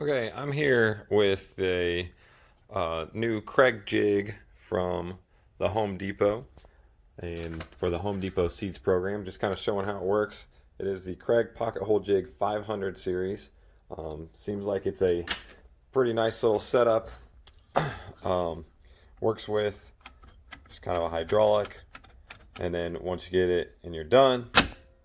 Okay, I'm here with a new Kreg jig from the Home Depot, and for the Home Depot Seeds program, just kind of showing how it works. It is the Kreg Pocket Hole Jig 500 series. Seems like it's a pretty nice little setup. Works with just kind of a hydraulic, and then once you get it and you're done,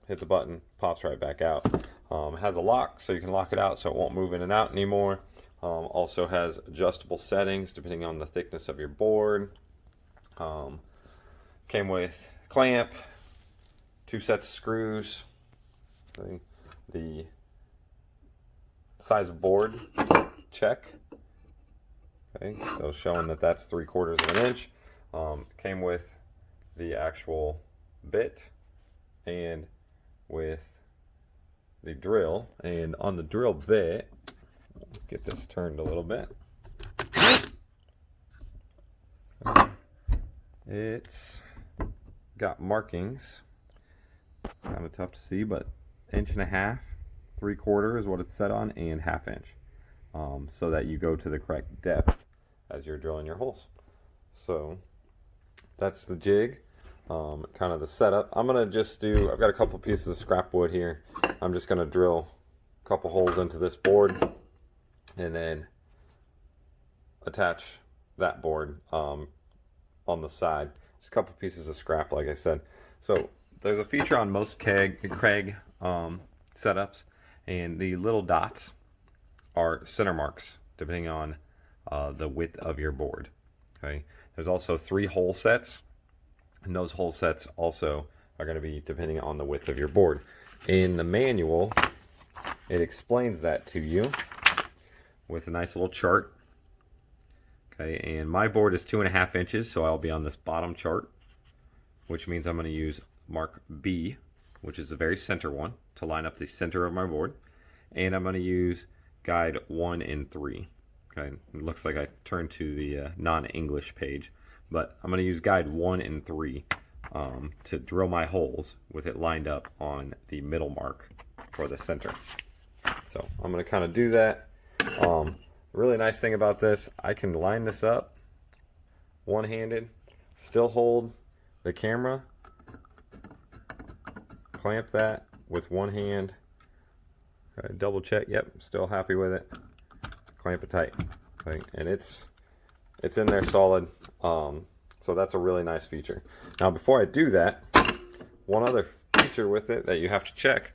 hit the button, pops right back out. It has a lock, so you can lock it out so it won't move in and out anymore. Also has adjustable settings depending on the thickness of your board. Came with clamp, 2 sets of screws, the size of board, check. Okay, so showing that that's 3/4 of an inch. Came with the actual bit and with the drill, and on the drill bit, get this turned a little bit. It's got markings, kind of tough to see, but 1.5 inches, 3/4 is what it's set on, and 1/2 inch, so that you go to the correct depth as you're drilling your holes. So that's the jig. Kind of the setup. I've got a couple pieces of scrap wood here. I'm just going to drill a couple holes into this board and then attach that board on the side. Just a couple pieces of scrap, like I said. So there's a feature on most Kreg setups, and the little dots are center marks depending on the width of your board. Okay. There's also 3 hole sets, and those hole sets also are going to be depending on the width of your board. In the manual, it explains that to you with a nice little chart. Okay, and my board is 2.5 inches, so I'll be on this bottom chart, which means I'm going to use mark B, which is the very center one, to line up the center of my board. And I'm going to use guide 1 and 3. Okay, it looks like I turned to the non-English page, but I'm going to use guide 1 and 3 to drill my holes with it lined up on the middle mark for the center. So I'm going to kind of do that. The really nice thing about this, I can line this up one-handed, still hold the camera, clamp that with one hand, double check, yep, still happy with it, clamp it tight. Okay, and it's in there solid. So that's a really nice feature. Now before I do that, one other feature with it that you have to check,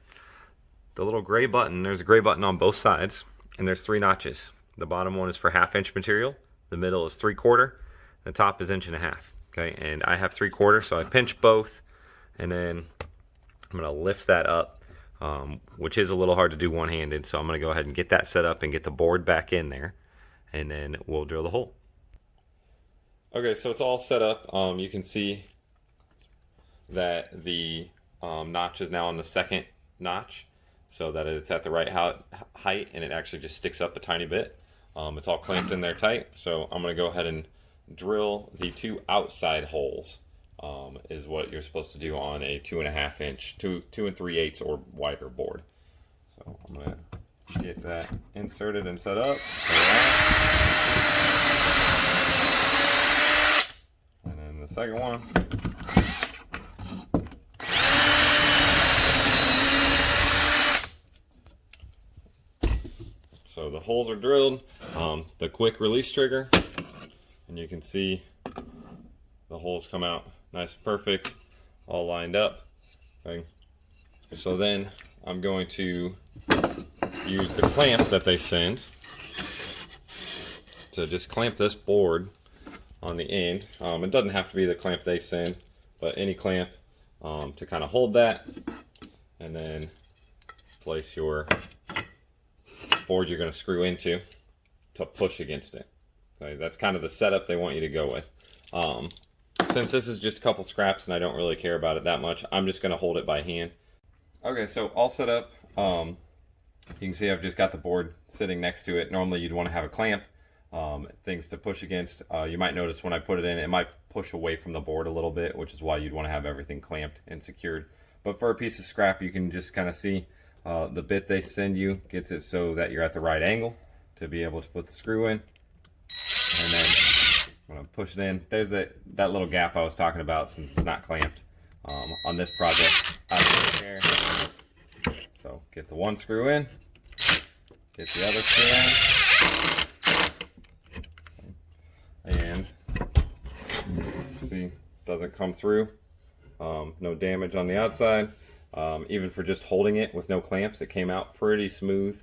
the little gray button, there's a gray button on both sides, and there's 3 notches. The bottom one is for 1/2 inch material, the middle is 3/4, the top is 1.5 inches. Okay, and I have 3/4, so I pinch both, and then I'm going to lift that up, which is a little hard to do one-handed, so I'm going to go ahead and get that set up and get the board back in there, and then we'll drill the hole. Okay, so it's all set up. You can see that the notch is now on the second notch, so that it's at the right height, and it actually just sticks up a tiny bit. It's all clamped in there tight, so I'm going to go ahead and drill the 2 outside holes, is what you're supposed to do on a 2.5 inch, 2 3/8 or wider board. So I'm going to get that inserted and set up. And then the second one. So the holes are drilled, the quick release trigger, and you can see the holes come out nice and perfect, all lined up. Okay. So then I'm going to use the clamp that they send to just clamp this board on the end. It doesn't have to be the clamp they send, but any clamp to kind of hold that, and then place your board you're going to screw into to push against it. Okay, that's kind of the setup they want you to go with. Since this is just a couple scraps and I don't really care about it that much, I'm just going to hold it by hand. Okay, so all set up. You can see I've just got the board sitting next to it. Normally you'd want to have a clamp, things to push against. You might notice when I put it in, it might push away from the board a little bit, which is why you'd want to have everything clamped and secured. But for a piece of scrap, you can just kind of see the bit they send you gets it so that you're at the right angle. to be able to put the screw in. And then I'm going to push it in. There's that little gap I was talking about since it's not clamped on this project. So get the one screw in, get the other screw in, and see, doesn't come through. No damage on the outside. Even for just holding it with no clamps, it came out pretty smooth.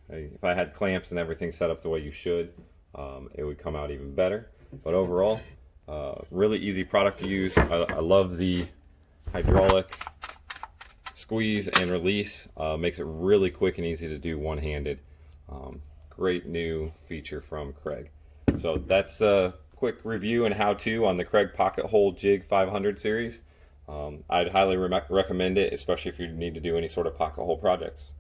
If I had clamps and everything set up the way you should, it would come out even better. But overall, really easy product to use. I love the hydraulic squeeze and release. Makes it really quick and easy to do one-handed. Great new feature from Kreg. So that's a quick review and how-to on the Kreg Pocket Hole Jig 500 series. I'd highly recommend it, especially if you need to do any sort of pocket hole projects.